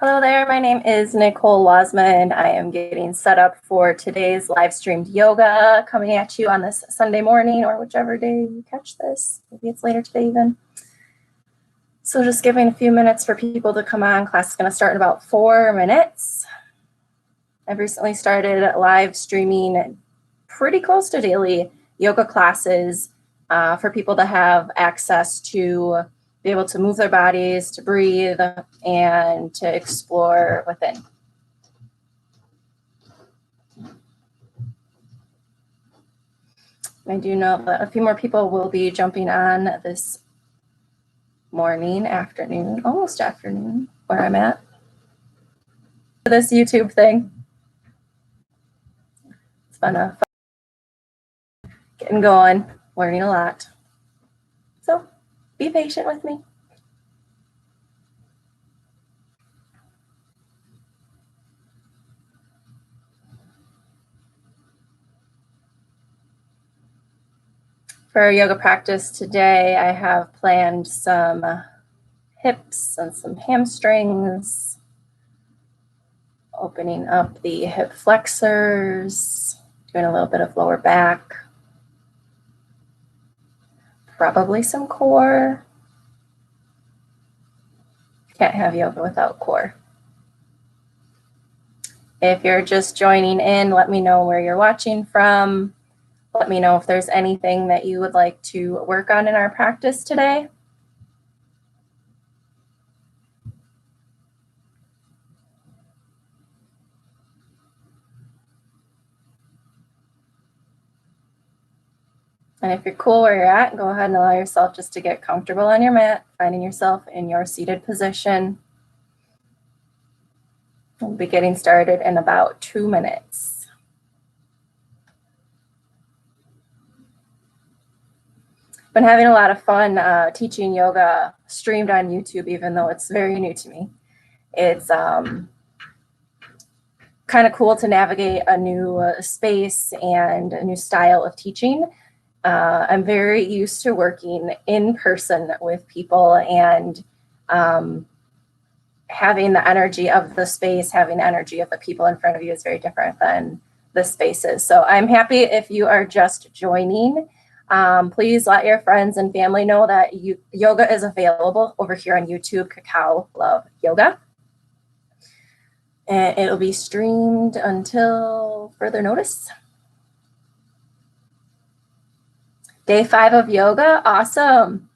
Hello there, my name is Nicole Wasman. I am getting set up for today's live streamed yoga coming at you on this Sunday morning or whichever day you catch this. Maybe it's later today even. So just giving a few minutes for people to come on. Class is going to start in about 4 minutes. I've recently started live streaming pretty close to daily yoga classes for people to have access to be able to move their bodies, to breathe, and to explore within. I do know that a few more people will be jumping on this morning, afternoon, almost afternoon, where I'm at. This YouTube thing. It's fun, getting going, learning a lot. So be patient with me. For our yoga practice today, I have planned some hips and some hamstrings, opening up the hip flexors, doing a little bit of lower back, probably some core. Can't have yoga without core. If you're just joining in, let me know where you're watching from. Let me know if there's anything that you would like to work on in our practice today. And if you're cool where you're at, go ahead and allow yourself just to get comfortable on your mat, finding yourself in your seated position. We'll be getting started in about 2 minutes. Been having a lot of fun teaching yoga streamed on YouTube, even though it's very new to me. It's kind of cool to navigate a new space and a new style of teaching. I'm very used to working in person with people and having the energy of the space, having the energy of the people in front of you is very different than the spaces. So I'm happy if you are just joining. Please let your friends and family know that yoga is available over here on YouTube, Cacao Love Yoga. And it'll be streamed until further notice. Day 5 of yoga, awesome.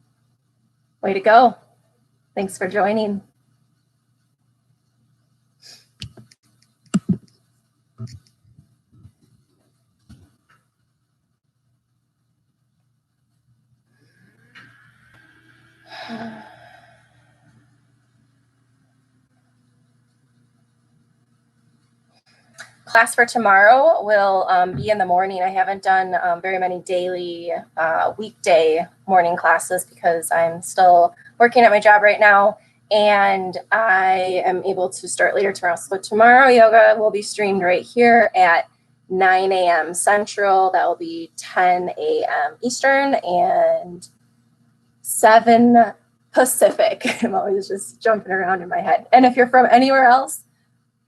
Way to go. Thanks for joining. Class for tomorrow will be in the morning. I haven't done very many daily weekday morning classes because I'm still working at my job right now and I am able to start later tomorrow. So tomorrow yoga will be streamed right here at 9 a.m. Central. That will be 10 a.m. Eastern and 7 Pacific. I'm always just jumping around in my head. And if you're from anywhere else,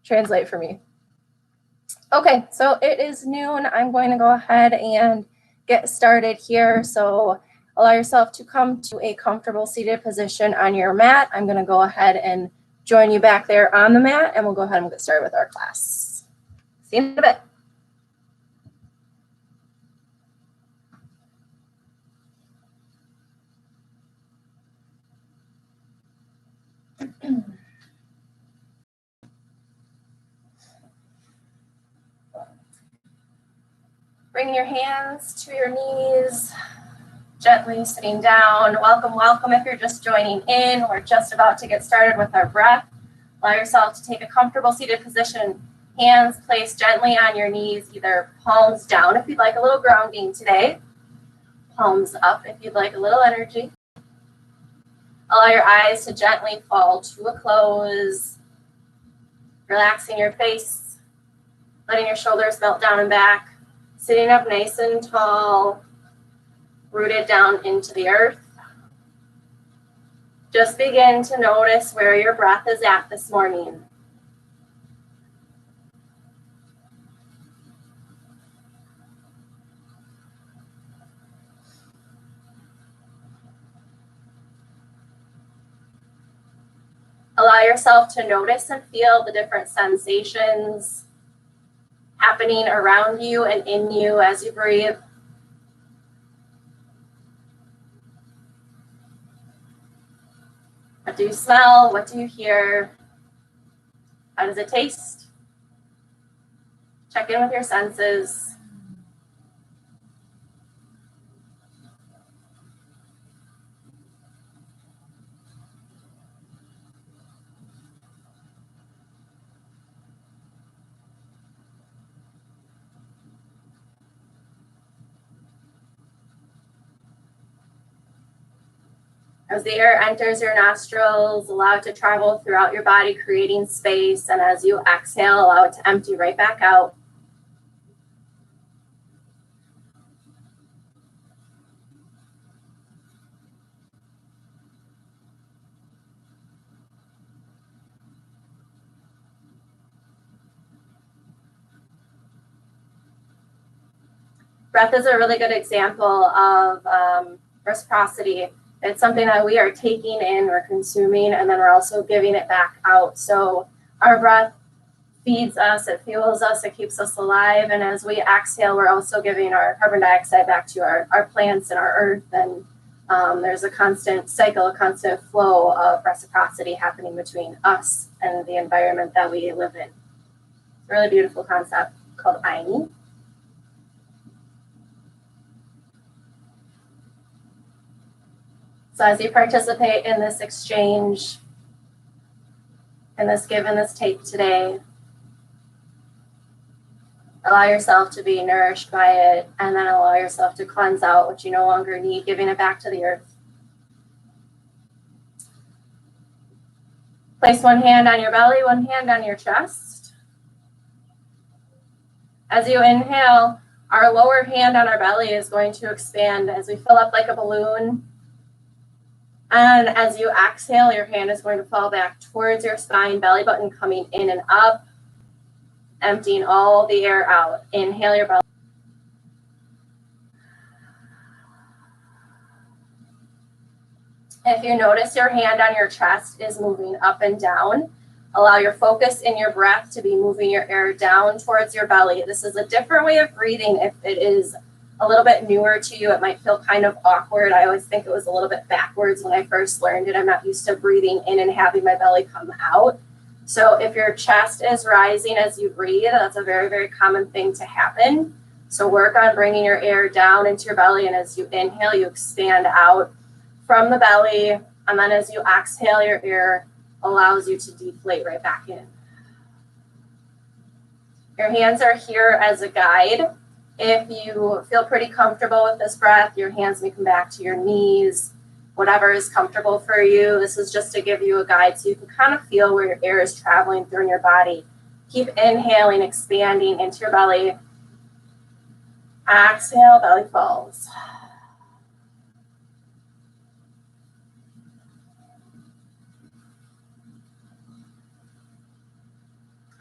translate for me. Okay, so it is noon. I'm going to go ahead and get started here. So allow yourself to come to a comfortable seated position on your mat. I'm going to go ahead and join you back there on the mat, and we'll go ahead and get started with our class. See you in a bit. Bring your hands to your knees, gently sitting down. Welcome, welcome if you're just joining in. We're just about to get started with our breath. Allow yourself to take a comfortable seated position. Hands placed gently on your knees, either palms down if you'd like a little grounding today. Palms up if you'd like a little energy. Allow your eyes to gently fall to a close. Relaxing your face, letting your shoulders melt down and back. Sitting up nice and tall, rooted down into the earth. Just begin to notice where your breath is at this morning. Allow yourself to notice and feel the different sensations happening around you and in you as you breathe. What do you smell? What do you hear? How does it taste? Check in with your senses. As the air enters your nostrils, allow it to travel throughout your body, creating space. And as you exhale, allow it to empty right back out. Breath is a really good example of reciprocity. It's something that we are taking in, we're consuming, and then we're also giving it back out. So our breath feeds us, it fuels us, it keeps us alive. And as we exhale, we're also giving our carbon dioxide back to our plants and our earth. And there's a constant cycle, a constant flow of reciprocity happening between us and the environment that we live in. It's a really beautiful concept called Aini. So as you participate in this exchange, in this give and this take today, allow yourself to be nourished by it, and then allow yourself to cleanse out what you no longer need, giving it back to the earth. Place one hand on your belly, one hand on your chest. As you inhale, our lower hand on our belly is going to expand as we fill up like a balloon. And as you exhale, your hand is going to fall back towards your spine, belly button coming in and up, emptying all the air out. Inhale your belly. If you notice your hand on your chest is moving up and down, allow your focus in your breath to be moving your air down towards your belly. This is a different way of breathing. If it is a little bit newer to you, it might feel kind of awkward. I always think it was a little bit backwards when I first learned it. I'm not used to breathing in and having my belly come out. So if your chest is rising as you breathe, that's a very, very common thing to happen. So work on bringing your air down into your belly. And as you inhale, you expand out from the belly. And then as you exhale, your air allows you to deflate right back in. Your hands are here as a guide. If you feel pretty comfortable with this breath, your hands may come back to your knees, whatever is comfortable for you. This is just to give you a guide so you can kind of feel where your air is traveling through your body. Keep inhaling, expanding into your belly. Exhale, belly falls.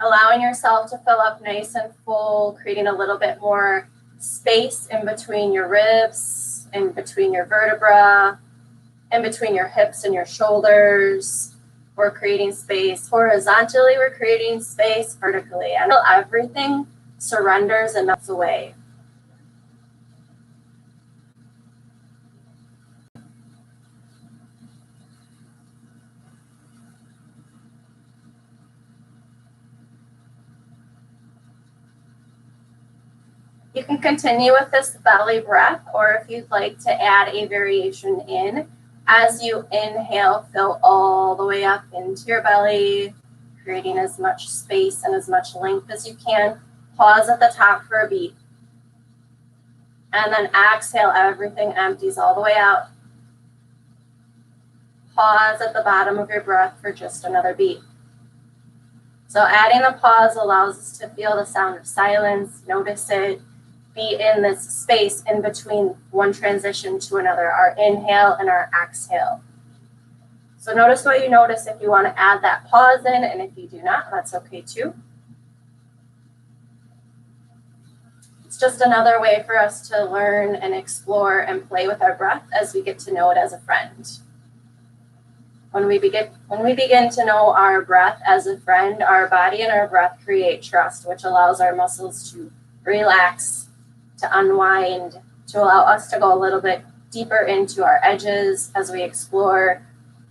Allowing yourself to fill up nice and full, creating a little bit more space in between your ribs, in between your vertebra, in between your hips and your shoulders. We're creating space horizontally, we're creating space vertically. And everything surrenders and melts away. You can continue with this belly breath, or if you'd like to add a variation in, as you inhale, fill all the way up into your belly, creating as much space and as much length as you can. Pause at the top for a beat. And then exhale, everything empties all the way out. Pause at the bottom of your breath for just another beat. So adding the pause allows us to feel the sound of silence, notice it, be in this space in between one transition to another, our inhale and our exhale. So notice what you notice if you want to add that pause in, and if you do not, that's okay too. It's just another way for us to learn and explore and play with our breath as we get to know it as a friend. When we begin to know our breath as a friend, our body and our breath create trust, which allows our muscles to relax, to unwind, to allow us to go a little bit deeper into our edges as we explore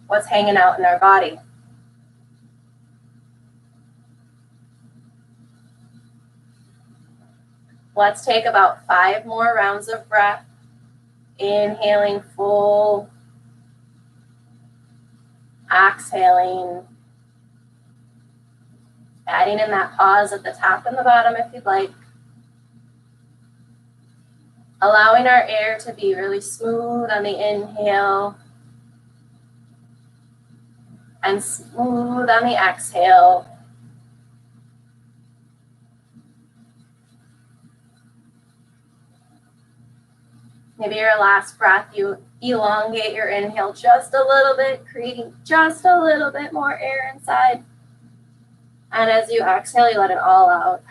what's hanging out in our body. Let's take about 5 more rounds of breath, inhaling full, exhaling, adding in that pause at the top and the bottom if you'd like. Allowing our air to be really smooth on the inhale and smooth on the exhale. Maybe your last breath, you elongate your inhale just a little bit, creating just a little bit more air inside. And as you exhale, you let it all out.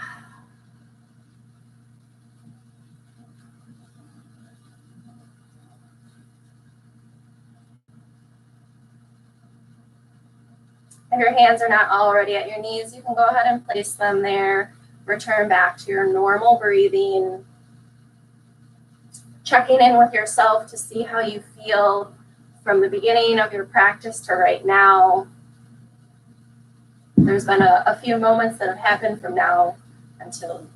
If your hands are not already at your knees, you can go ahead and place them there. Return back to your normal breathing. Checking in with yourself to see how you feel from the beginning of your practice to right now. There's been a few moments that have happened from then until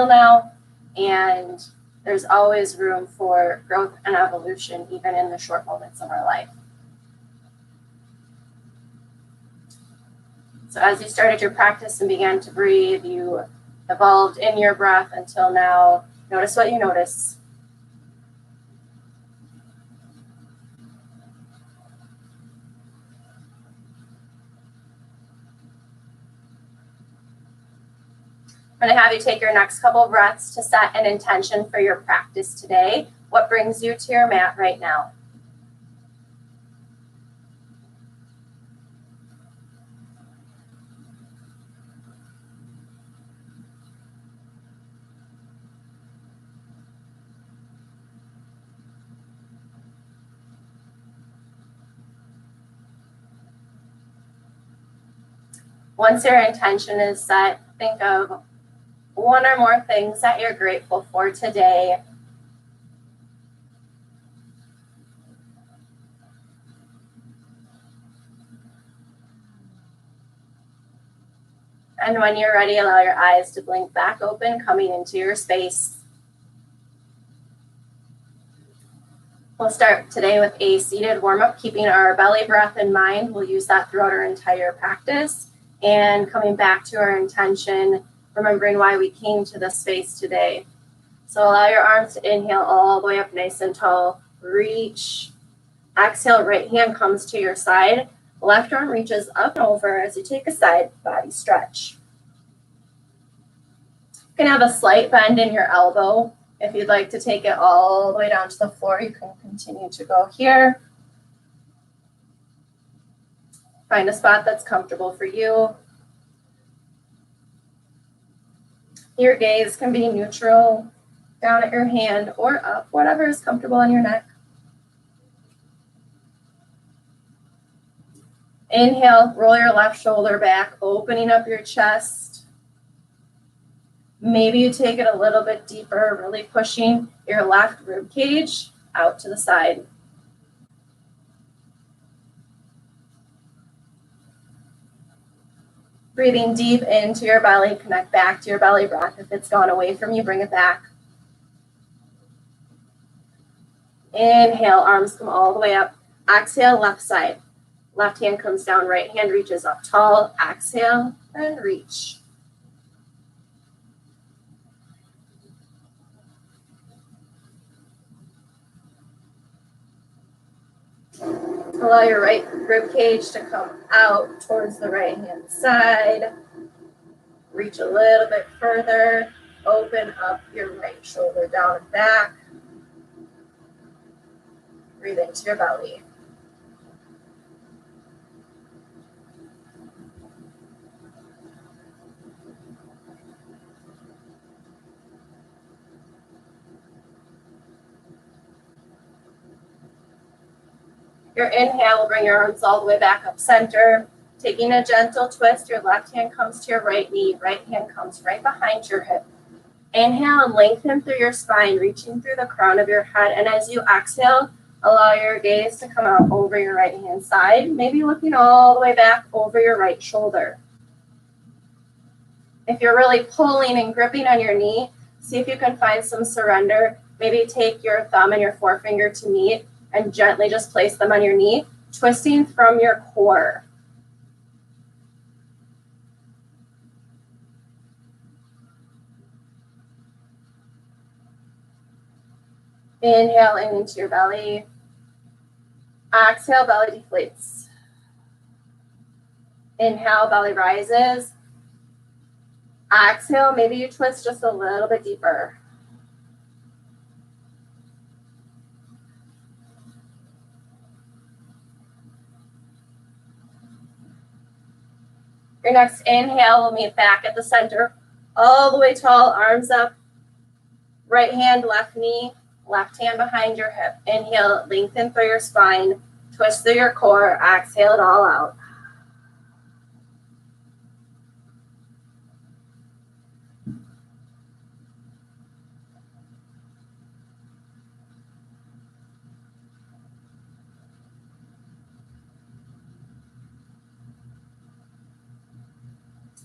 now, and there's always room for growth and evolution, even in the short moments of our life. So as you started your practice and began to breathe, you evolved in your breath until now. Notice what you notice. I'm going to have you take your next couple of breaths to set an intention for your practice today. What brings you to your mat right now? Once your intention is set, think of one or more things that you're grateful for today. And when you're ready, allow your eyes to blink back open, coming into your space. We'll start today with a seated warm-up, keeping our belly breath in mind. We'll use that throughout our entire practice. And coming back to our intention, remembering why we came to this space today. So allow your arms to inhale all the way up nice and tall. Reach. Exhale, right hand comes to your side. Left arm reaches up and over as you take a side body stretch. You can have a slight bend in your elbow. If you'd like to take it all the way down to the floor, you can continue to go here. Find a spot that's comfortable for you. Your gaze can be neutral, down at your hand or up, whatever is comfortable on your neck. Inhale, roll your left shoulder back, opening up your chest. Maybe you take it a little bit deeper, really pushing your left rib cage out to the side. Breathing deep into your belly, connect back to your belly breath. If it's gone away from you, bring it back. Inhale, arms come all the way up. Exhale, left side. Left hand comes down, right hand reaches up tall. Exhale and reach. Allow your right rib cage to come out towards the right hand side. Reach a little bit further. Open up your right shoulder down and back. Breathe into your belly. Your inhale will bring your arms all the way back up center. Taking a gentle twist, your left hand comes to your right knee, right hand comes right behind your hip. Inhale and lengthen through your spine, reaching through the crown of your head. And as you exhale, allow your gaze to come out over your right hand side, maybe looking all the way back over your right shoulder. If you're really pulling and gripping on your knee, see if you can find some surrender. Maybe take your thumb and your forefinger to meet and gently just place them on your knee, twisting from your core. Inhale in into your belly. Exhale, belly deflates. Inhale, belly rises. Exhale, maybe you twist just a little bit deeper. Your next inhale will meet back at the center, all the way tall, arms up. Right hand, left knee, left hand behind your hip. Inhale, lengthen through your spine, twist through your core, exhale it all out.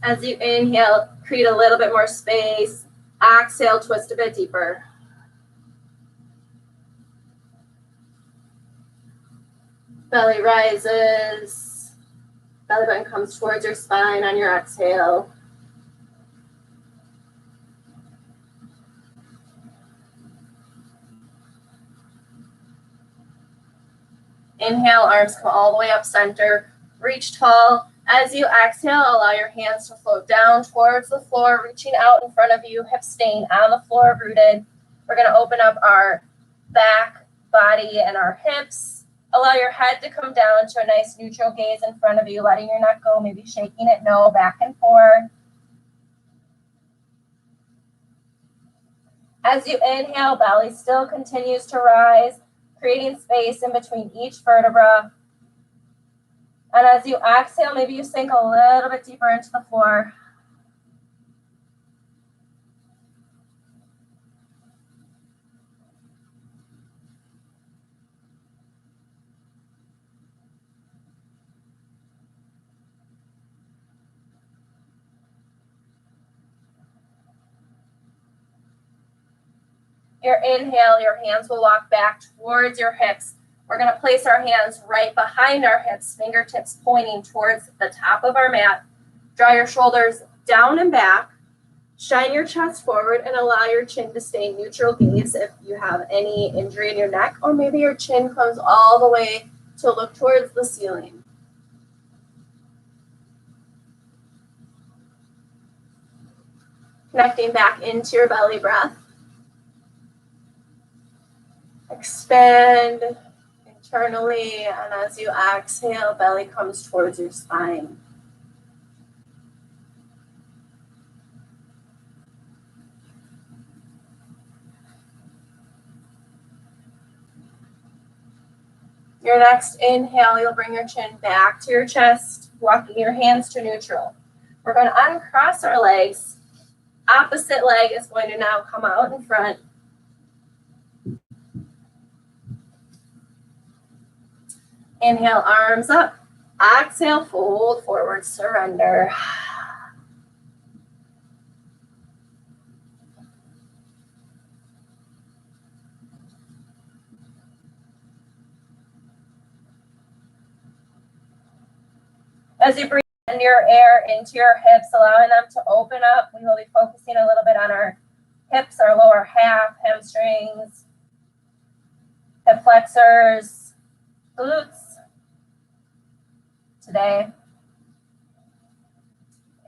As you inhale, create a little bit more space. Exhale, twist a bit deeper. Belly rises. Belly button comes towards your spine on your exhale. Inhale, arms come all the way up center. Reach tall. As you exhale, allow your hands to float down towards the floor, reaching out in front of you, hips staying on the floor, rooted. We're going to open up our back, body, and our hips. Allow your head to come down to a nice neutral gaze in front of you, letting your neck go, maybe shaking it no, back and forth. As you inhale, belly still continues to rise, creating space in between each vertebra. And as you exhale, maybe you sink a little bit deeper into the floor. Your inhale, your hands will walk back towards your hips. We're going to place our hands right behind our hips, fingertips pointing towards the top of our mat. Draw your shoulders down and back. Shine your chest forward and allow your chin to stay neutral gaze if you have any injury in your neck, or maybe your chin comes all the way to look towards the ceiling. Connecting back into your belly breath. Expand internally, and as you exhale, belly comes towards your spine. Your next inhale, you'll bring your chin back to your chest, walking your hands to neutral. We're going to uncross our legs. Opposite leg is going to now come out in front. Inhale, arms up. Exhale, fold forward, surrender. As you breathe in your air into your hips, allowing them to open up, we will be focusing a little bit on our hips, our lower half, hamstrings, hip flexors, glutes today.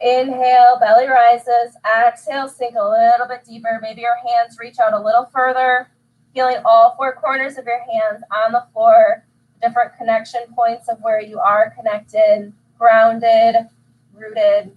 Inhale, belly rises. Exhale, sink a little bit deeper. Maybe your hands reach out a little further. Feeling all four corners of your hands on the floor, different connection points of where you are connected, grounded, rooted.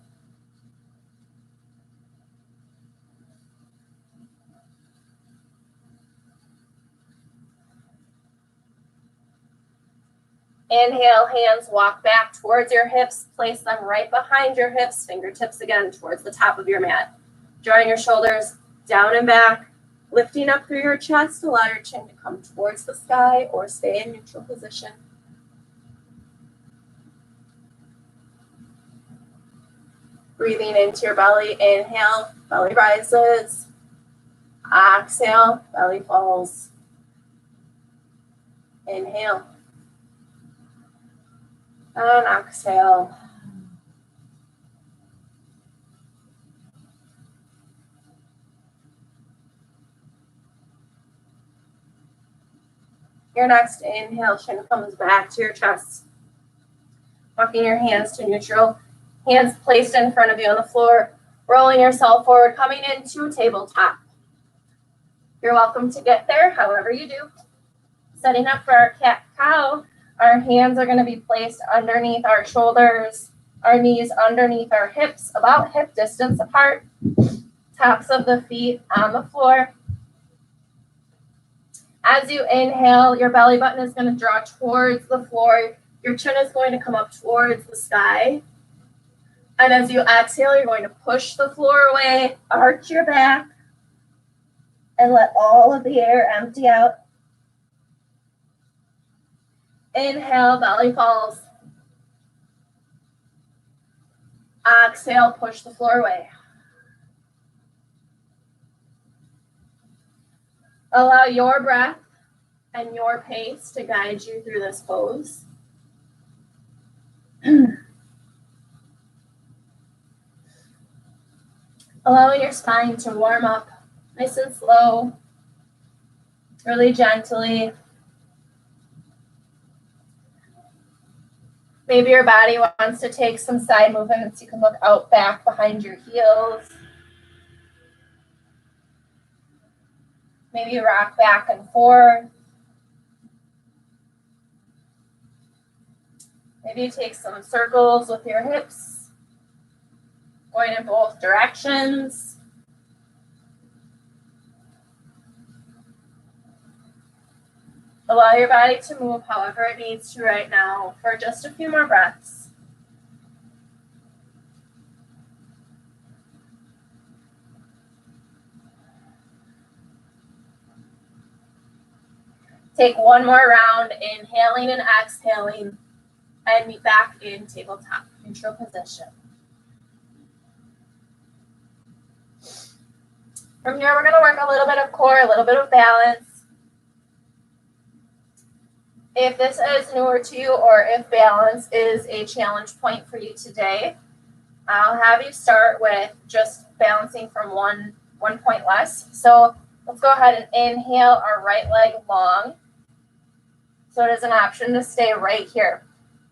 Inhale, hands walk back towards your hips. Place them right behind your hips. Fingertips again towards the top of your mat. Drawing your shoulders down and back. Lifting up through your chest. Allow your chin to come towards the sky or stay in neutral position. Breathing into your belly. Inhale, belly rises. Exhale, belly falls. Inhale. And exhale. Your next inhale, chin comes back to your chest. Walking your hands to neutral. Hands placed in front of you on the floor. Rolling yourself forward, coming into tabletop. You're welcome to get there however you do. Setting up for our cat-cow. Our hands are going to be placed underneath our shoulders, our knees underneath our hips, about hip distance apart. Tops of the feet on the floor. As you inhale, your belly button is going to draw towards the floor. Your chin is going to come up towards the sky. And as you exhale, you're going to push the floor away, arch your back, and let all of the air empty out. Inhale, belly falls. Exhale, push the floor away. Allow your breath and your pace to guide you through this pose. Allowing your spine to warm up nice and slow, really gently. Maybe your body wants to take some side movements. You can look out back behind your heels. Maybe rock back and forth. Maybe you take some circles with your hips, going in both directions. Allow your body to move however it needs to right now for just a few more breaths. Take one more round, inhaling and exhaling, and meet back in tabletop, neutral position. From here, we're going to work a little bit of core, a little bit of balance. If this is newer to you or if balance is a challenge point for you today, I'll have you start with just balancing from one point less. So let's go ahead and inhale our right leg long. So it is an option to stay right here.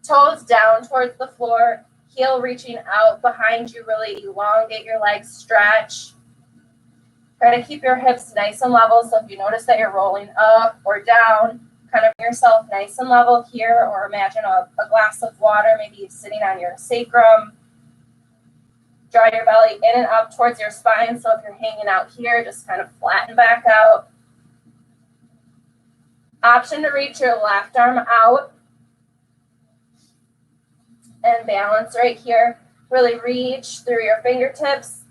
Toes down towards the floor, heel reaching out behind you, really elongate your legs, stretch. Try to keep your hips nice and level. So if you notice that you're rolling up or down, kind of yourself nice and level here, or imagine a glass of water, maybe sitting on your sacrum. Draw your belly in and up towards your spine. So if you're hanging out here, just kind of flatten back out. Option to reach your left arm out and balance right here. Really reach through your fingertips.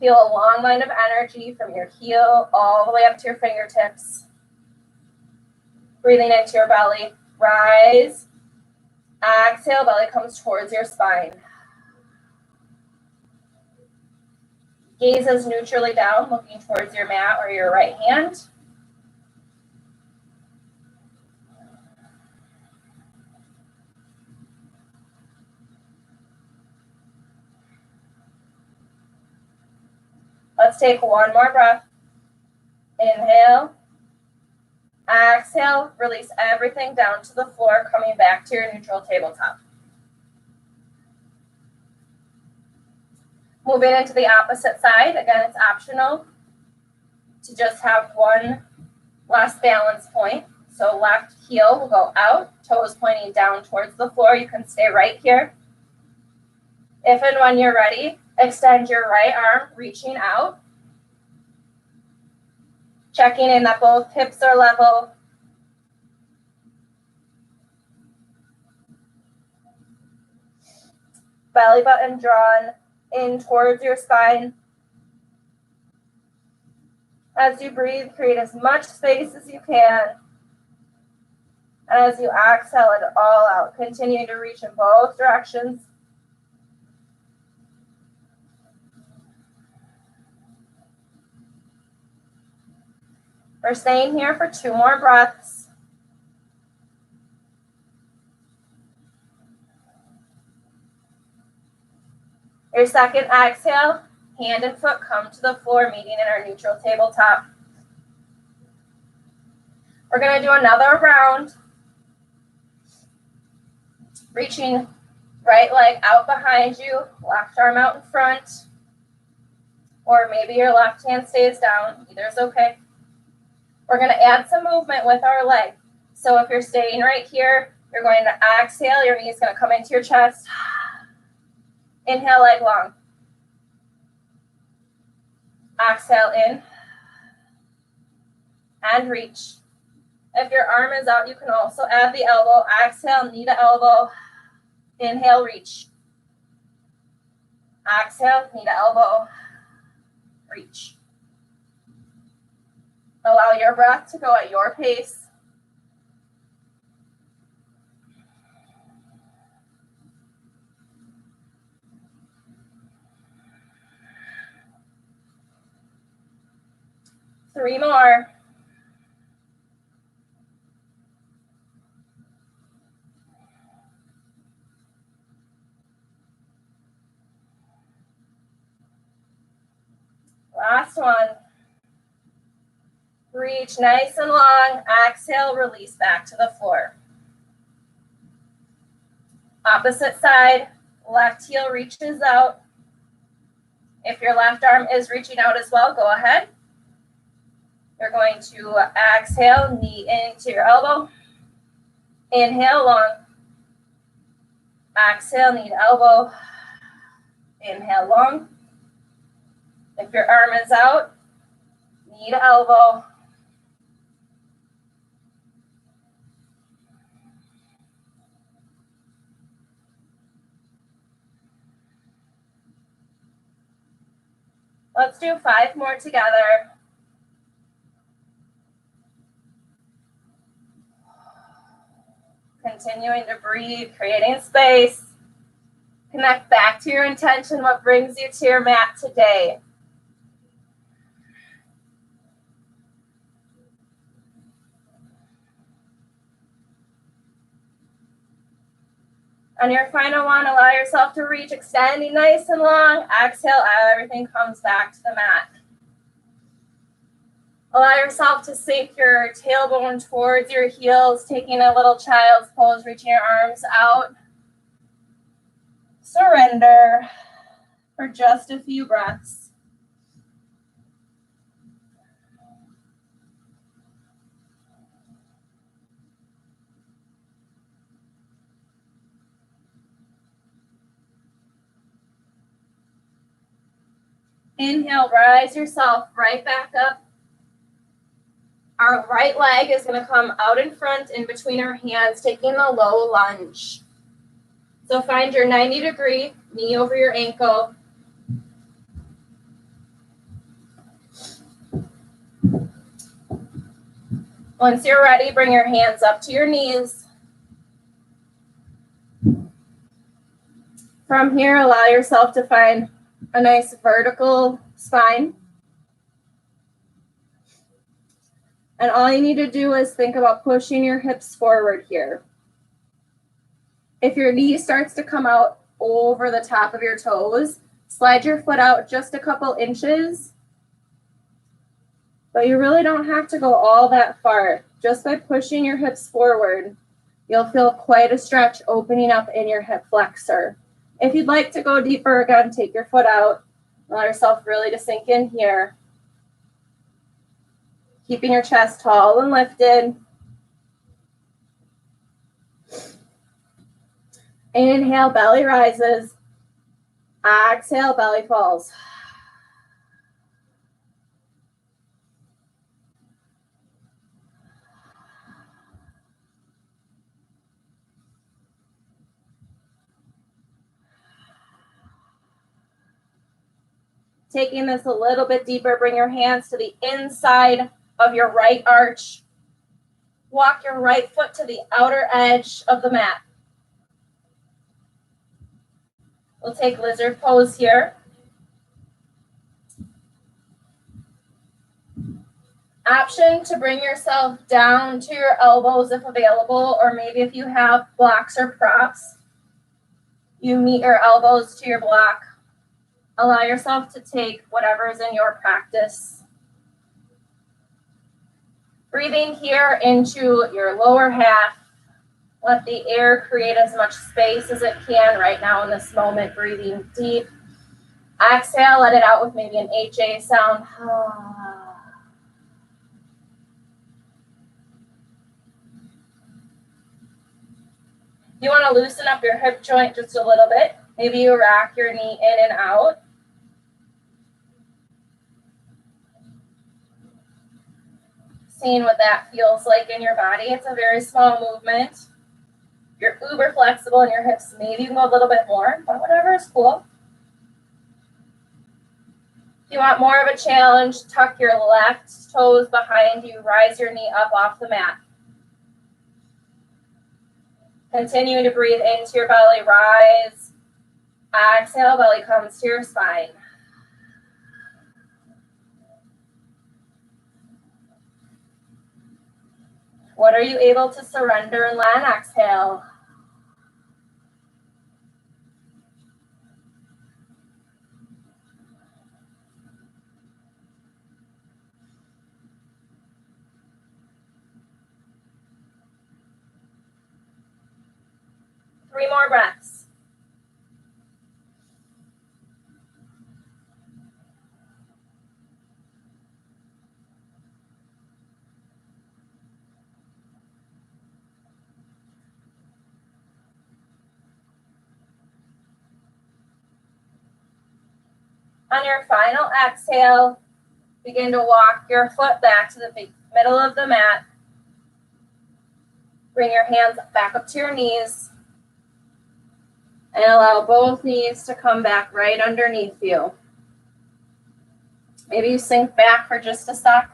Feel a long line of energy from your heel all the way up to your fingertips. Breathing into your belly. Rise. Exhale, belly comes towards your spine. Gaze is neutrally down, looking towards your mat or your right hand. Let's take one more breath. Inhale. Exhale. Release everything down to the floor, coming back to your neutral tabletop. Moving into the opposite side. Again, it's optional to just have one last balance point. So left heel will go out, toes pointing down towards the floor. You can stay right here. If and when you're ready, extend your right arm, reaching out. Checking in that both hips are level. belly button drawn in towards your spine. As you breathe, create as much space as you can. And as you exhale it all out, continue to reach in both directions. We're staying here for 2 more breaths. Your second exhale, hand and foot come to the floor, meeting in our neutral tabletop. We're going to do another round, reaching right leg out behind you, left arm out in front, or maybe your left hand stays down. Either is okay. We're going to add some movement with our leg. So if you're staying right here, you're going to exhale. Your knee is going to come into your chest. Inhale, leg long. Exhale in and reach. If your arm is out, you can also add the elbow. Exhale, knee to elbow. Inhale, reach. Exhale, knee to elbow. Reach. Allow your breath to go at your pace. Three more. Last one. Reach nice and long. Exhale, release back to the floor. Opposite side, left heel reaches out. If your left arm is reaching out as well, go ahead. You're going to exhale, knee into your elbow. Inhale, long. Exhale, knee to elbow. Inhale, long. If your arm is out, knee to elbow. Let's do 5 more together. Continuing to breathe, creating space. Connect back to your intention, what brings you to your mat today. On your final one, allow yourself to reach, extending nice and long. Exhale, everything comes back to the mat. Allow yourself to sink your tailbone towards your heels, taking a little child's pose, reaching your arms out. Surrender for just a few breaths. Inhale, rise yourself right back up. Our right leg is going to come out in front in between our hands, taking a low lunge. So find your 90-degree, knee over your ankle. Once you're ready, bring your hands up to your knees. From here, allow yourself to find a nice vertical spine. And all you need to do is think about pushing your hips forward here. If your knee starts to come out over the top of your toes, slide your foot out just a couple inches. But you really don't have to go all that far. Just by pushing your hips forward, you'll feel quite a stretch opening up in your hip flexor. If you'd like to go deeper, again, take your foot out. Allow yourself really to sink in here. Keeping your chest tall and lifted. Inhale, belly rises. Exhale, belly falls. Taking this a little bit deeper, bring your hands to the inside of your right arch. Walk your right foot to the outer edge of the mat. We'll take lizard pose here. Option to bring yourself down to your elbows if available, or maybe if you have blocks or props, you meet your elbows to your block. Allow yourself to take whatever is in your practice. Breathing here into your lower half. Let the air create as much space as it can right now in this moment. Breathing deep. Exhale, let it out with maybe an HA sound. You want to loosen up your hip joint just a little bit. Maybe you rack your knee in and out. Seeing what that feels like in your body. It's a very small movement. You're uber flexible in your hips. Maybe you can go a little bit more, but whatever is cool. If you want more of a challenge, tuck your left toes behind you. Rise your knee up off the mat. Continue to breathe into your belly. Rise. Exhale, belly comes to your spine. What are you able to surrender and land? Exhale. Three more breaths. On your final exhale, begin to walk your foot back to the middle of the mat. Bring your hands back up to your knees and allow both knees to come back right underneath you. Maybe you sink back for just a sec.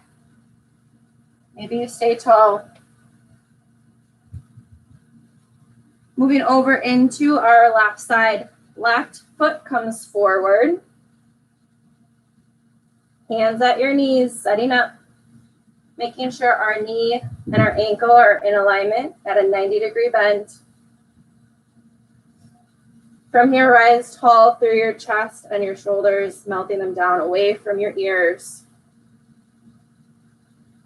Maybe you stay tall. Moving over into our left side. Left foot comes forward. Hands at your knees, setting up. Making sure our knee and our ankle are in alignment at a 90-degree bend. From here, rise tall through your chest and your shoulders, melting them down away from your ears.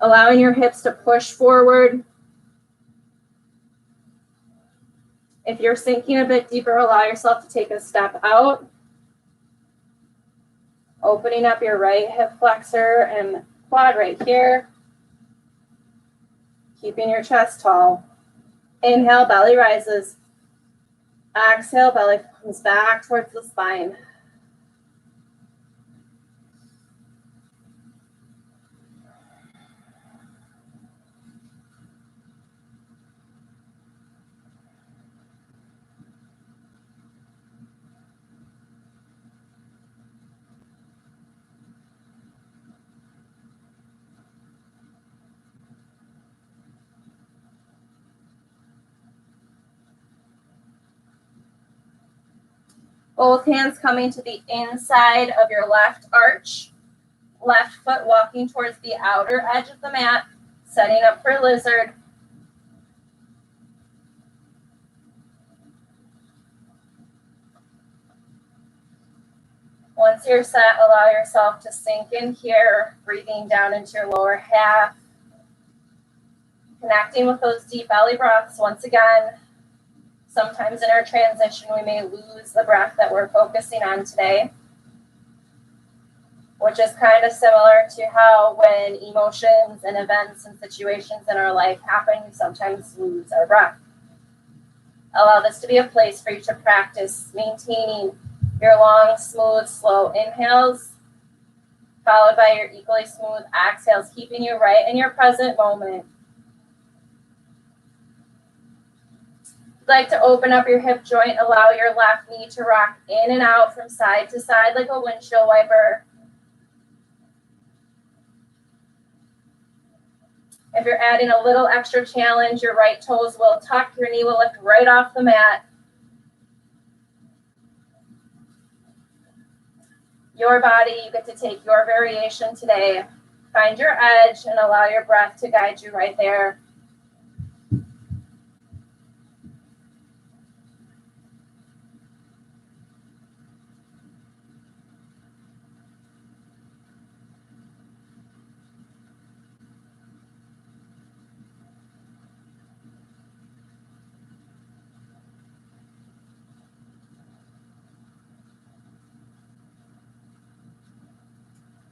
Allowing your hips to push forward. If you're sinking a bit deeper, allow yourself to take a step out. Opening up your right hip flexor and quad right here. Keeping your chest tall. Inhale, belly rises. Exhale, belly comes back towards the spine. Both hands coming to the inside of your left arch. Left foot walking towards the outer edge of the mat, setting up for lizard. Once you're set, allow yourself to sink in here, breathing down into your lower half. Connecting with those deep belly breaths once again. Sometimes in our transition, we may lose the breath that we're focusing on today, which is kind of similar to how when emotions and events and situations in our life happen, we sometimes lose our breath. Allow this to be a place for you to practice maintaining your long, smooth, slow inhales, followed by your equally smooth exhales, keeping you right in your present moment. If you'd like to open up your hip joint, allow your left knee to rock in and out from side to side like a windshield wiper. If you're adding a little extra challenge, your right toes will tuck, your knee will lift right off the mat. Your body, you get to take your variation today. Find your edge and allow your breath to guide you right there.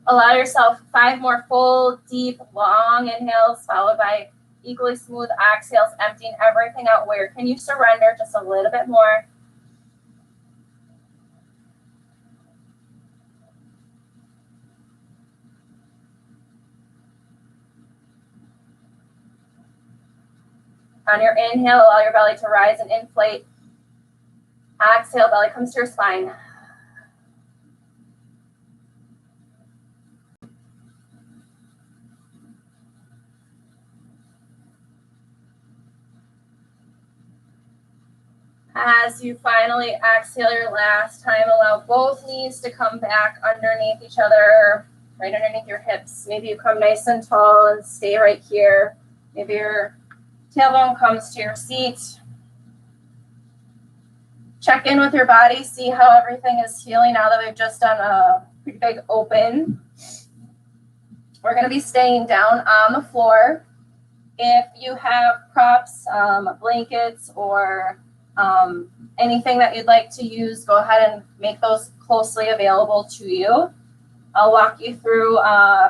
Allow yourself 5 more full, deep, long inhales, followed by equally smooth exhales, emptying everything out. Where can you surrender just a little bit more? On your inhale, allow your belly to rise and inflate. Exhale, belly comes to your spine. As you finally exhale your last time, allow both knees to come back underneath each other, right underneath your hips. Maybe you come nice and tall and stay right here. Maybe your tailbone comes to your seat. Check in with your body, see how everything is feeling now that we've just done a pretty big open. We're going to be staying down on the floor. If you have props, blankets, or anything that you'd like to use, go ahead and make those closely available to you. I'll walk you through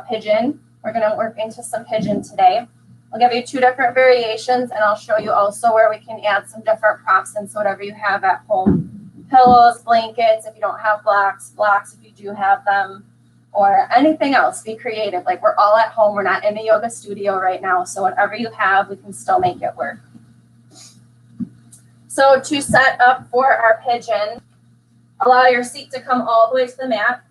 pigeon. We're going to work into some pigeon today. I'll give you 2 different variations, and I'll show you also where we can add some different props into whatever you have at home. Pillows, blankets, if you don't have blocks if you do have them, or anything else. Be creative. Like, we're all at home. We're not in a yoga studio right now, so whatever you have, we can still make it work. So to set up for our pigeon, allow your seat to come all the way to the mat.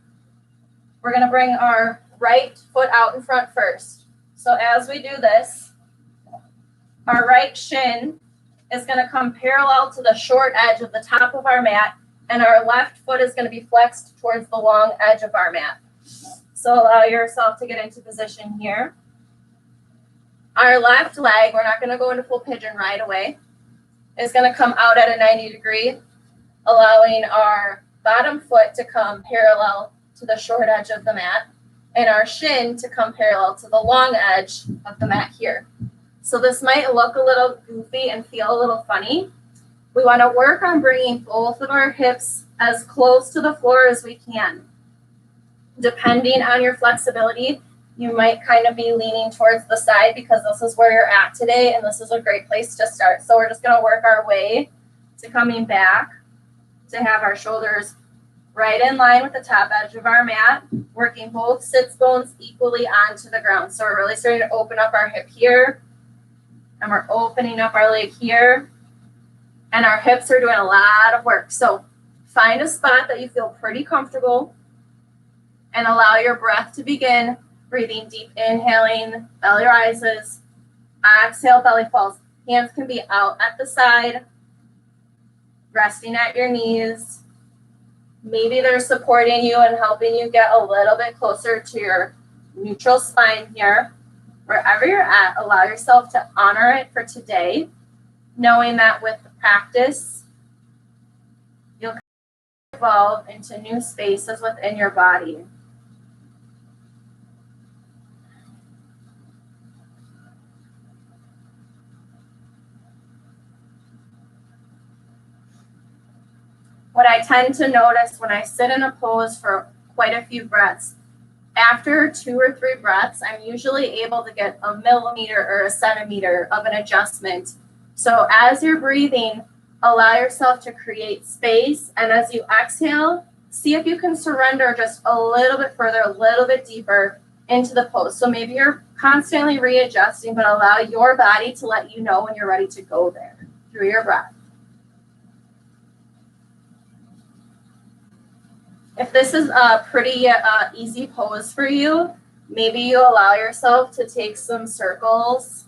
We're going to bring our right foot out in front first. So as we do this, our right shin is going to come parallel to the short edge of the top of our mat, and our left foot is going to be flexed towards the long edge of our mat. So allow yourself to get into position here. Our left leg, we're not going to go into full pigeon right away, is going to come out at a 90 degree, allowing our bottom foot to come parallel to the short edge of the mat, and our shin to come parallel to the long edge of the mat here. So this might look a little goofy and feel a little funny. We want to work on bringing both of our hips as close to the floor as we can. Depending on your flexibility, you might kind of be leaning towards the side because this is where you're at today, and this is a great place to start. So we're just going to work our way to coming back to have our shoulders right in line with the top edge of our mat, working both sits bones equally onto the ground. So we're really starting to open up our hip here, and we're opening up our leg here, and our hips are doing a lot of work. So find a spot that you feel pretty comfortable and allow your breath to begin. Breathing deep, inhaling, belly rises, exhale, belly falls. Hands can be out at the side, resting at your knees. Maybe they're supporting you and helping you get a little bit closer to your neutral spine here. Wherever you're at, allow yourself to honor it for today, knowing that with the practice, you'll evolve into new spaces within your body. What I tend to notice when I sit in a pose for quite a few breaths, after 2 or 3 breaths, I'm usually able to get a millimeter or a centimeter of an adjustment. So as you're breathing, allow yourself to create space. And as you exhale, see if you can surrender just a little bit further, a little bit deeper into the pose. So maybe you're constantly readjusting, but allow your body to let you know when you're ready to go there through your breath. If this is a pretty easy pose for you, Maybe you allow yourself to take some circles.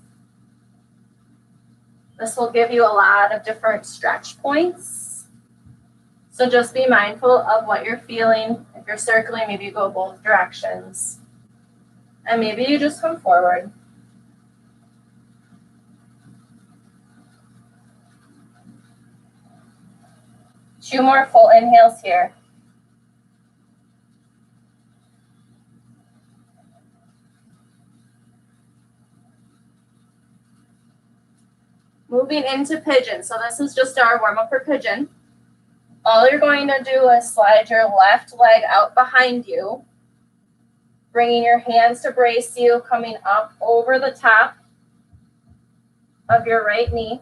This will give you a lot of different stretch points. So just be mindful of what you're feeling. If you're circling, maybe you go both directions. And maybe you just come forward. Two more full inhales here. Moving into pigeon. So this is just our warm up for pigeon. All you're going to do is slide your left leg out behind you, bringing your hands to brace you, coming up over the top of your right knee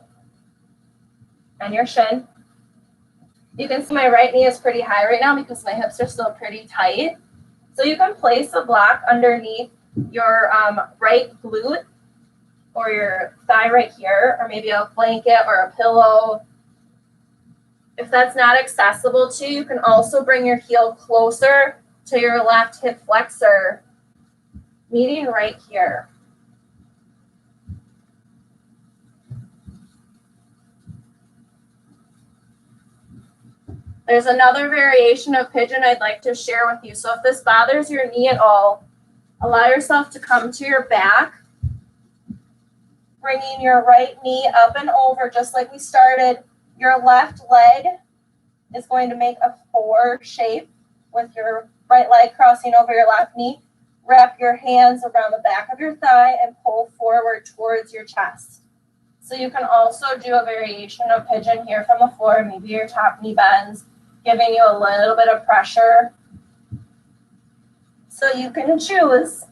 and your shin. You can see my right knee is pretty high right now because my hips are still pretty tight. So you can place a block underneath your right glute or your thigh right here, or maybe a blanket or a pillow. If that's not accessible to you, you can also bring your heel closer to your left hip flexor, meeting right here. There's another variation of pigeon I'd like to share with you. So if this bothers your knee at all, allow yourself to come to your back, bringing your right knee up and over just like we started. Your left leg is going to make a 4 shape with your right leg crossing over your left knee. Wrap your hands around the back of your thigh and pull forward towards your chest. So you can also do a variation of pigeon here from the floor. Maybe your top knee bends, giving you a little bit of pressure. So you can choose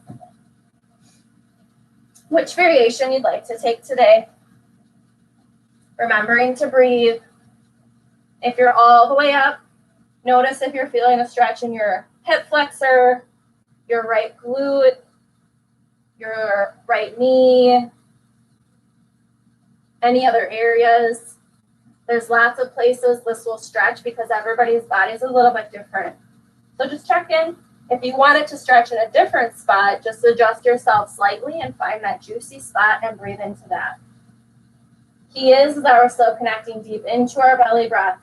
which variation you'd like to take today. Remembering to breathe. If you're all the way up, notice if you're feeling a stretch in your hip flexor, your right glute, your right knee, any other areas. There's lots of places this will stretch because everybody's body is a little bit different. So just check in. If you want it to stretch in a different spot, just adjust yourself slightly and find that juicy spot and breathe into that. Key is that we're still connecting deep into our belly breath.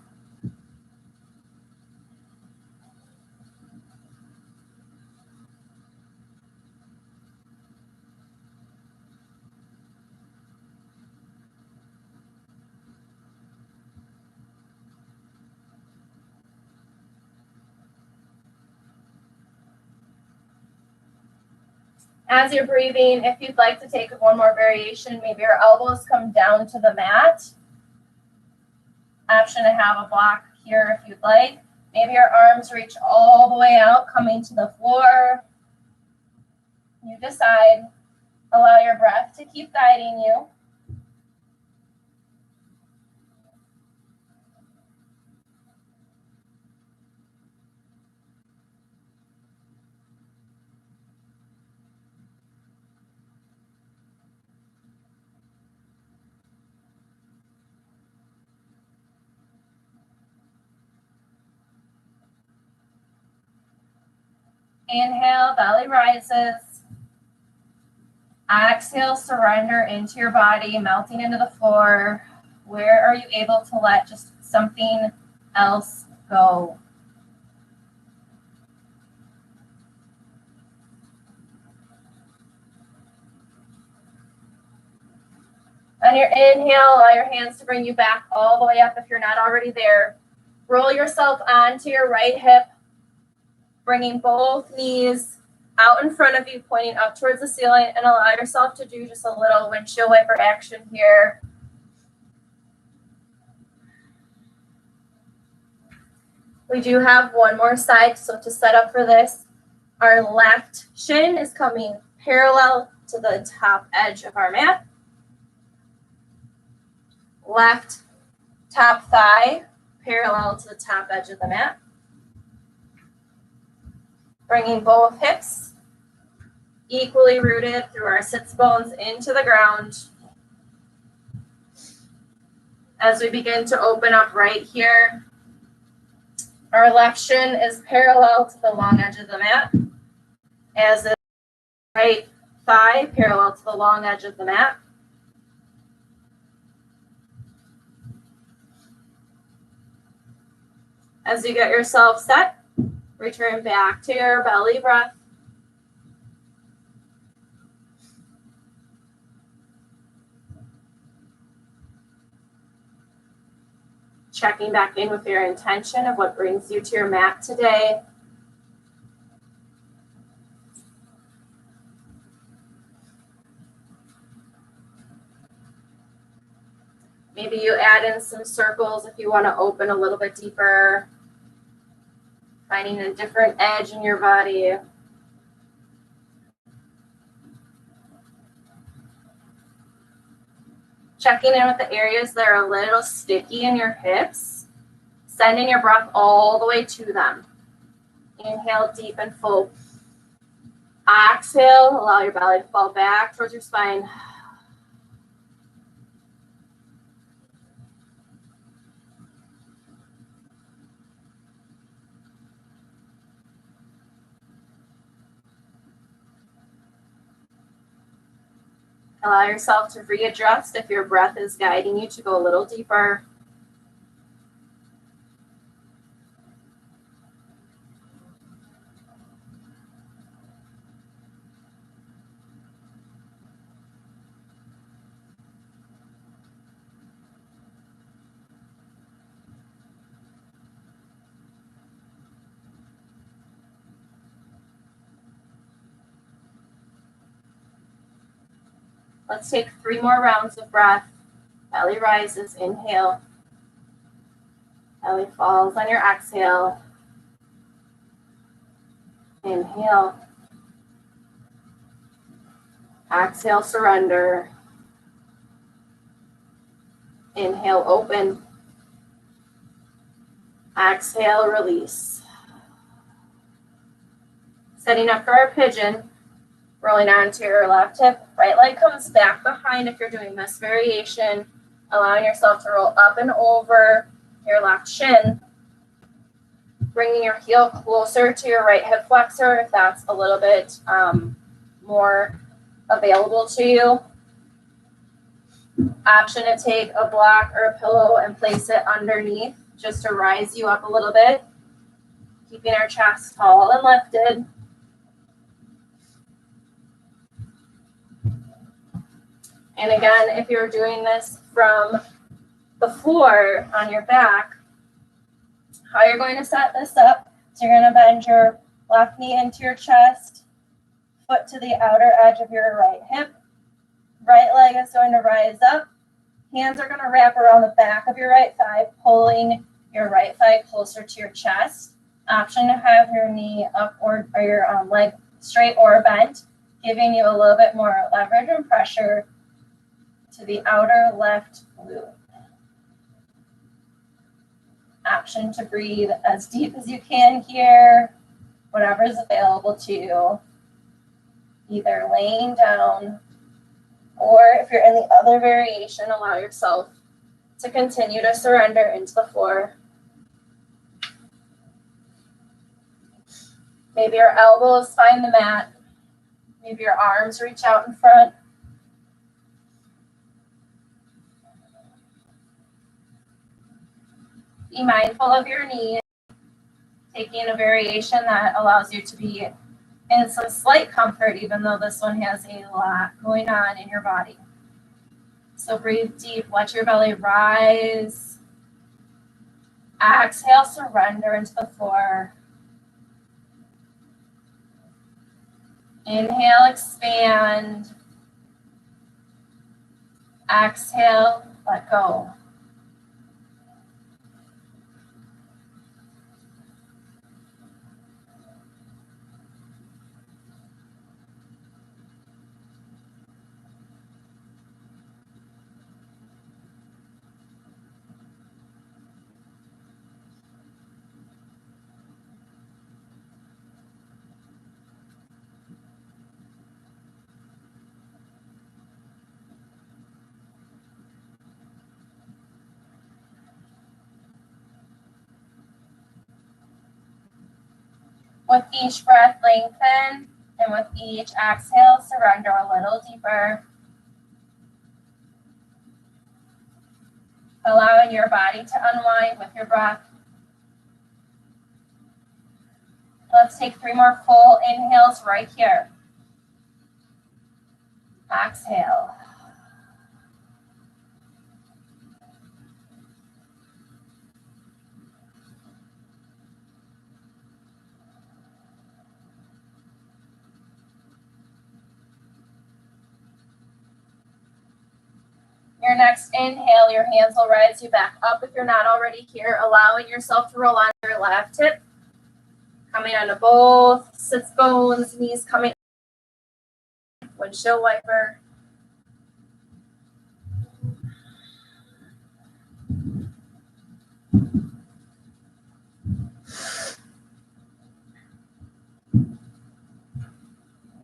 As you're breathing, if you'd like to take one more variation, maybe your elbows come down to the mat. Option to have a block here if you'd like. Maybe your arms reach all the way out, coming to the floor. You decide. Allow your breath to keep guiding you. Inhale, belly rises. Exhale, surrender into your body, melting into the floor. Where are you able to let just something else go? On your inhale, allow your hands to bring you back all the way up if you're not already there. Roll yourself onto your right hip, bringing both knees out in front of you, pointing up towards the ceiling, and allow yourself to do just a little windshield wiper action here. We do have one more side, so to set up for this, our left shin is coming parallel to the top edge of our mat. Left top thigh parallel to the top edge of the mat. Bringing both hips equally rooted through our sits bones into the ground. As we begin to open up right here, our left shin is parallel to the long edge of the mat. As Right thigh parallel to the long edge of the mat. As you get yourself set, return back to your belly breath. Checking back in with your intention of what brings you to your mat today. Maybe you add in some circles if you want to open a little bit deeper. Finding a different edge in your body. Checking in with the areas that are a little sticky in your hips. Sending your breath all the way to them. Inhale deep and full. Exhale, allow your belly to fall back towards your spine. Allow yourself to readjust if your breath is guiding you to go a little deeper. Let's take 3 more rounds of breath. Belly rises, inhale. Belly falls on your exhale. Inhale. Exhale, surrender. Inhale, open. Exhale, release. Setting up for our pigeon. Rolling onto your left hip. Right leg comes back behind if you're doing this variation. Allowing yourself to roll up and over your left shin. Bringing your heel closer to your right hip flexor if that's a little bit more available to you. Option to take a block or a pillow and place it underneath just to rise you up a little bit. Keeping our chest tall and lifted. And again, if you're doing this from the floor on your back, how you're going to set this up, so you're going to bend your left knee into your chest, foot to the outer edge of your right hip. Right leg is going to rise up. Hands are going to wrap around the back of your right thigh, pulling your right thigh closer to your chest. Option to have your knee up or your leg straight or bent, giving you a little bit more leverage and pressure to the outer left glute. Option to breathe as deep as you can here, whatever is available to you, either laying down or if you're in the other variation, allow yourself to continue to surrender into the floor. Maybe your elbows find the mat. Maybe your arms reach out in front. Be mindful of your knees, taking a variation that allows you to be in some slight comfort, even though this one has a lot going on in your body. So breathe deep, let your belly rise. Exhale, surrender into the floor. Inhale, expand. Exhale, let go. With each breath, lengthen And with each exhale, surrender a little deeper. Allowing your body to unwind with your breath. Let's take 3 more full inhales right here. Exhale. Your next inhale, your hands will rise you back up if you're not already here, allowing yourself to roll on your left hip. Coming onto both sits bones, knees coming, windshield wiper.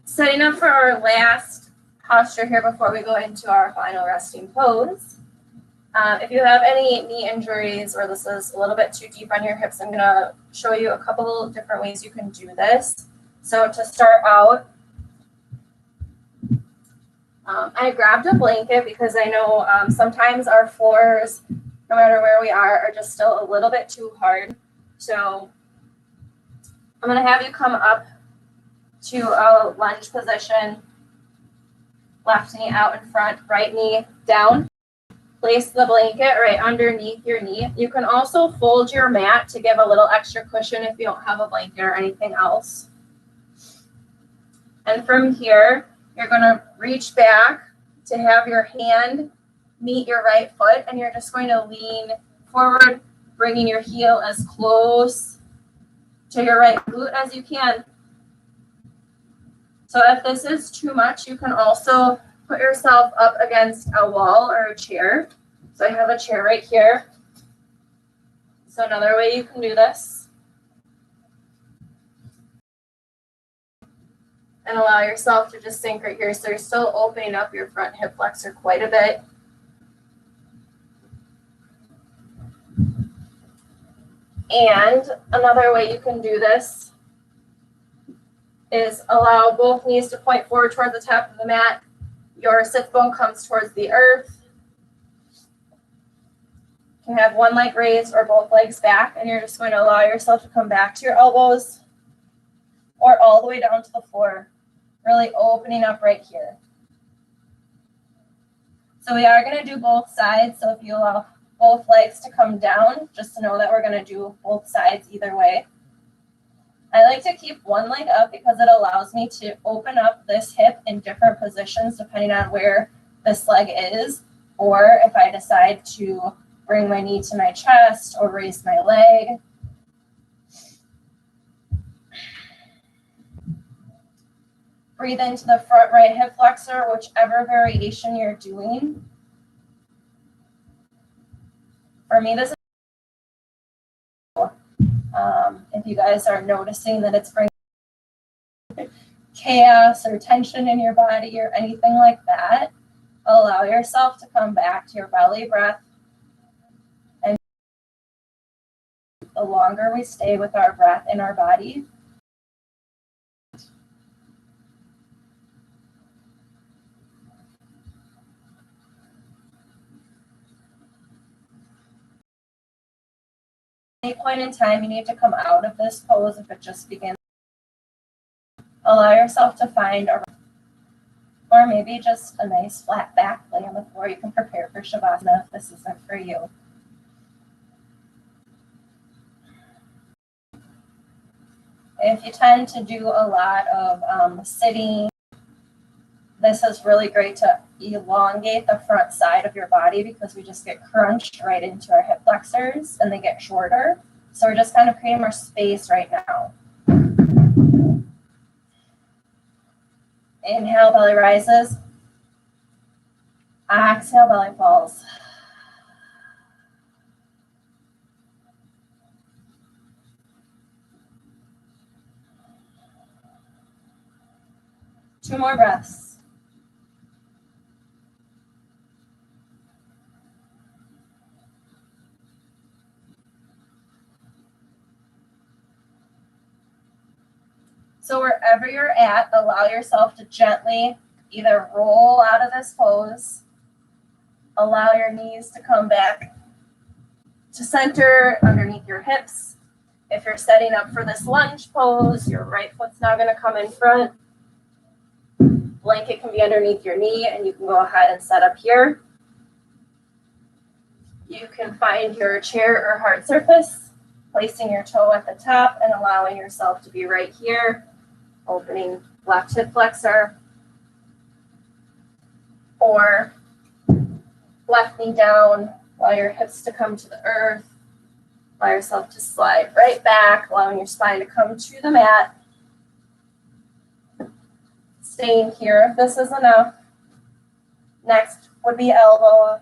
Setting up for our last posture here before we go into our final resting pose. If you have any knee injuries or this is a little bit too deep on your hips, I'm going to show you a couple different ways you can do this. So to start out, I grabbed a blanket because I know sometimes our floors, no matter where we are just still a little bit too hard. So I'm going to have you come up to a lunge position, left knee out in front, right knee down. Place the blanket right underneath your knee. You can also fold your mat to give a little extra cushion if you don't have a blanket or anything else. And from here, you're going to reach back to have your hand meet your right foot, and you're just going to lean forward, bringing your heel as close to your right glute as you can. So if this is too much, you can also put yourself up against a wall or a chair. So I have a chair right here. So another way you can do this. And allow yourself to just sink right here. So you're still opening up your front hip flexor quite a bit. And another way you can do this is allow both knees to point forward toward the top of the mat. Your sits bone comes towards the earth. You can have one leg raised or both legs back, and you're just going to allow yourself to come back to your elbows or all the way down to the floor, really opening up right here. So we are going to do both sides. So if you allow both legs to come down, just to know that we're going to do both sides either way. I like to keep one leg up because it allows me to open up this hip in different positions depending on where this leg is, or if I decide to bring my knee to my chest or raise my leg. Breathe into the front right hip flexor, whichever variation you're doing. For me, this is if you guys are noticing that it's bringing chaos or tension in your body or anything like that, allow yourself to come back to your belly breath. And the longer we stay with our breath in our body, at any point in time, you need to come out of this pose if it just begins. Allow yourself to find or maybe just a nice flat back lay on the floor. You can prepare for Shavasana if this isn't for you. If you tend to do a lot of sitting, this is really great to elongate the front side of your body because we just get crunched right into our hip flexors and they get shorter. So we're just kind of creating more space right now. Inhale, belly rises. Exhale, belly falls. Two more breaths. So wherever you're at, allow yourself to gently either roll out of this pose, allow your knees to come back to center underneath your hips. If you're setting up for this lunge pose, your right foot's now going to come in front. Blanket can be underneath your knee, and you can go ahead and set up here. You can find your chair or hard surface, placing your toe at the top and allowing yourself to be right here, opening left hip flexor, or left knee down, allow your hips to come to the earth, allow yourself to slide right back, allowing your spine to come to the mat. Staying here if this is enough. Next would be elbow.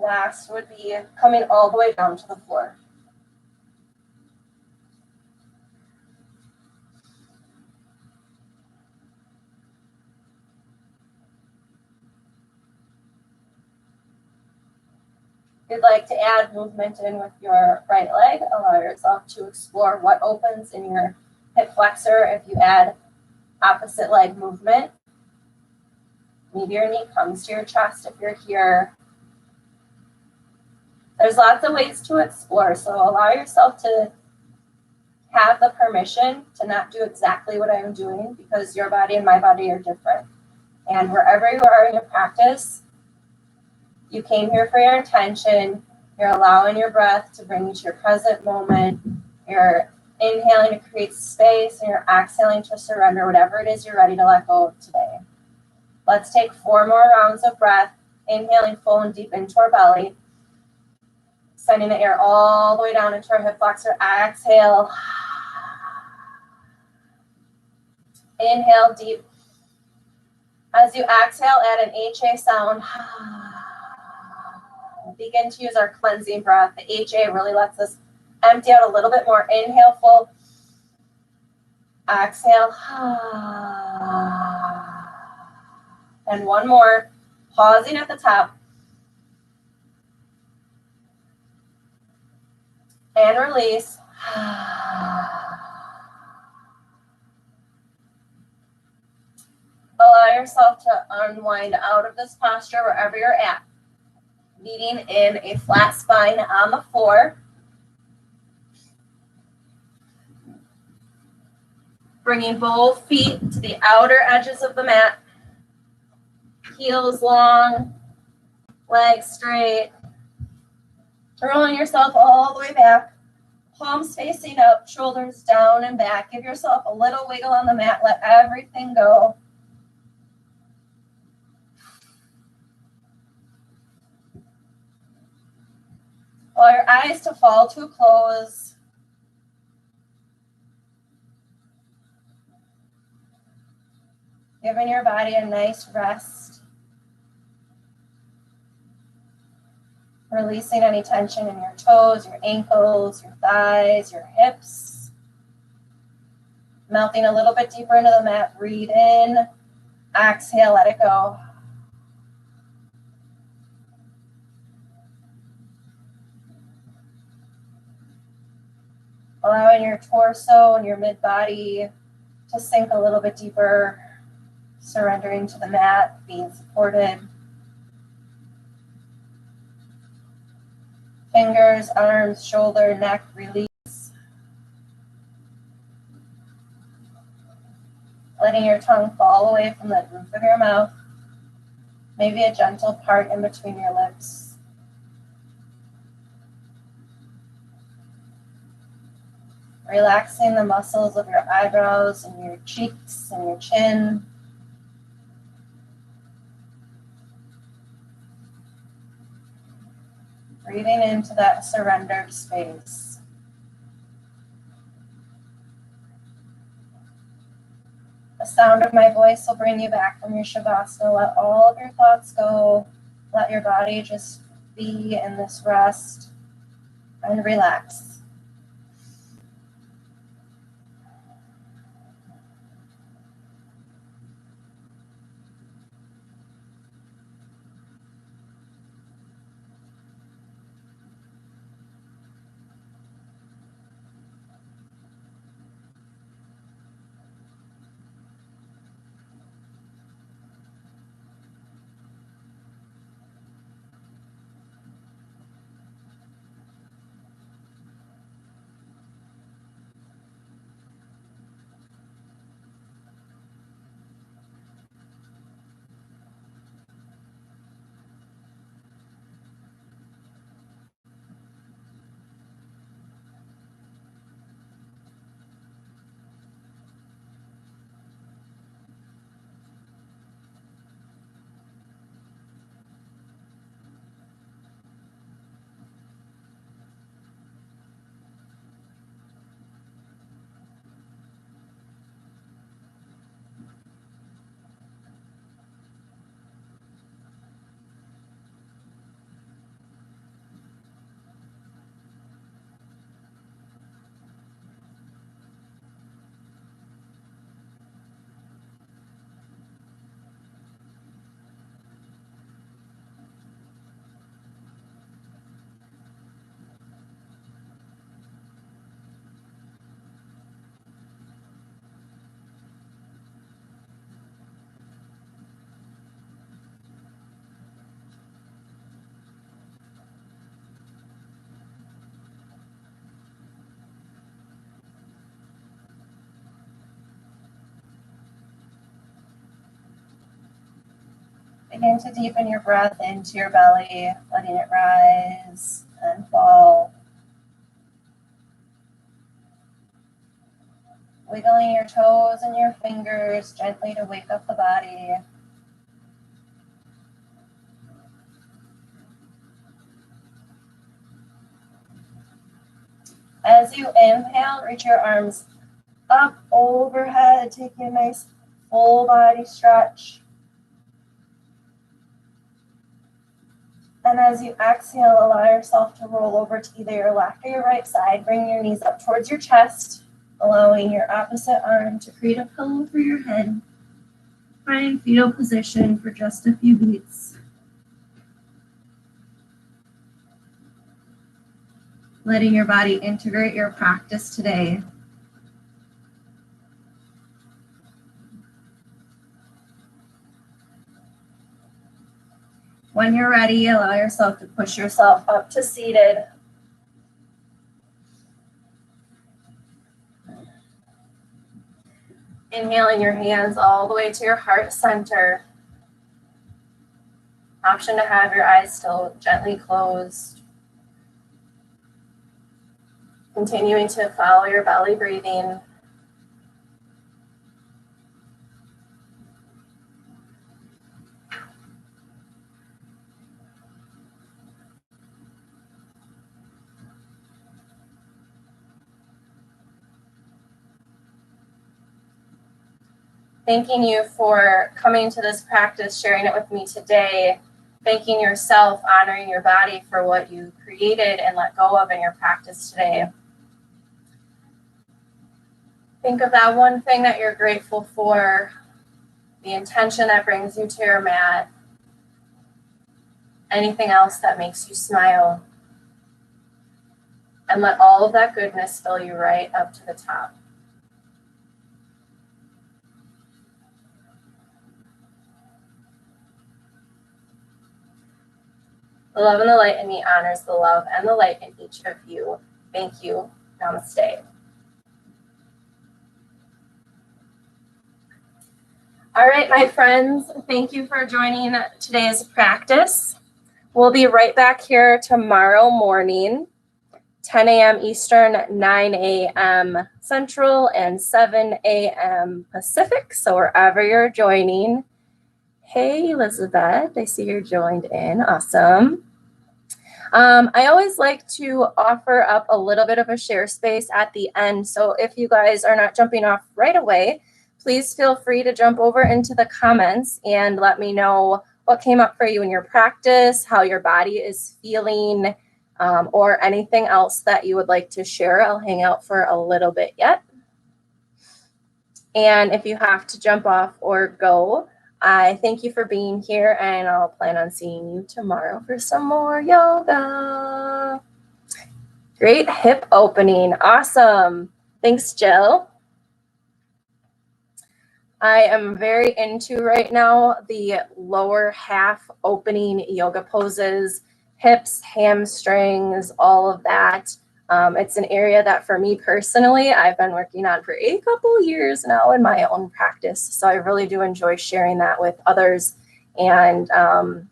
Last would be coming all the way down to the floor. If you'd like to add movement in with your right leg, allow yourself to explore what opens in your hip flexor if you add opposite leg movement. Maybe your knee comes to your chest if you're here. There's lots of ways to explore, so allow yourself to have the permission to not do exactly what I'm doing, because your body and my body are different. And wherever you are in your practice, you came here for your intention. You're allowing your breath to bring you to your present moment. You're inhaling to create space, and you're exhaling to surrender whatever it is you're ready to let go of today. Let's take 4 more rounds of breath, inhaling full and deep into our belly, sending the air all the way down into our hip flexor. Exhale. Inhale deep. As you exhale, add an HA sound. Begin to use our cleansing breath. The HA really lets us empty out a little bit more. Inhale full. Exhale. And one more. Pausing at the top. And release. Allow yourself to unwind out of this posture wherever you're at. Meeting in a flat spine on the floor. Bringing both feet to the outer edges of the mat. Heels long, legs straight. Rolling yourself all the way back. Palms facing up, shoulders down and back. Give yourself a little wiggle on the mat. Let everything go. Allow your eyes to fall to a close. Giving your body a nice rest. Releasing any tension in your toes, your ankles, your thighs, your hips. Melting a little bit deeper into the mat. Breathe in. Exhale, let it go. Allowing your torso and your mid-body to sink a little bit deeper. Surrendering to the mat, being supported. Fingers, arms, shoulder, neck, release. Letting your tongue fall away from the roof of your mouth. Maybe a gentle part in between your lips. Relaxing the muscles of your eyebrows and your cheeks and your chin. Breathing into that surrendered space. The sound of my voice will bring you back from your Shavasana. Let all of your thoughts go. Let your body just be in this rest and relax. Begin to deepen your breath into your belly, letting it rise and fall. Wiggling your toes and your fingers gently to wake up the body. As you inhale, reach your arms up overhead, taking a nice full body stretch. And as you exhale, allow yourself to roll over to either your left or your right side. Bring your knees up towards your chest, allowing your opposite arm to create a pillow for your head. Find fetal position for just a few beats. Letting your body integrate your practice today. When you're ready, allow yourself to push yourself up to seated. Inhaling your hands all the way to your heart center. Option to have your eyes still gently closed. Continuing to follow your belly breathing. Thanking you for coming to this practice, sharing it with me today. Thanking yourself, honoring your body for what you created and let go of in your practice today. Think of that one thing that you're grateful for, the intention that brings you to your mat, anything else that makes you smile, and let all of that goodness fill you right up to the top. The love and the light in me honors the love and the light in each of you. Thank you. Namaste. All right, my friends, thank you for joining today's practice. We'll be right back here tomorrow morning, 10 a.m. Eastern, 9 a.m. Central, and 7 a.m. Pacific. So wherever you're joining. Hey, Elizabeth, I see you're joined in. Awesome. I always like to offer up a little bit of a share space at the end. So if you guys are not jumping off right away, please feel free to jump over into the comments and let me know what came up for you in your practice, how your body is feeling, or anything else that you would like to share. I'll hang out for a little bit yet. And if you have to jump off or go, I thank you for being here, and I'll plan on seeing you tomorrow for some more yoga. Great hip opening. Awesome. Thanks, Jill. I am very into right now the lower half opening yoga poses, hips, hamstrings, all of that. It's an area that for me personally, I've been working on for a couple years now in my own practice. So I really do enjoy sharing that with others. And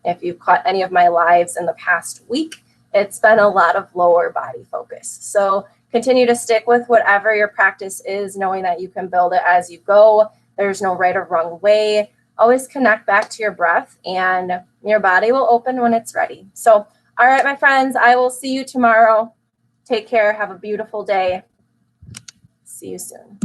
if you've caught any of my lives in the past week, it's been a lot of lower body focus. So continue to stick with whatever your practice is, knowing that you can build it as you go. There's no right or wrong way. Always connect back to your breath, and your body will open when it's ready. So, all right, my friends, I will see you tomorrow. Take care. Have a beautiful day. See you soon.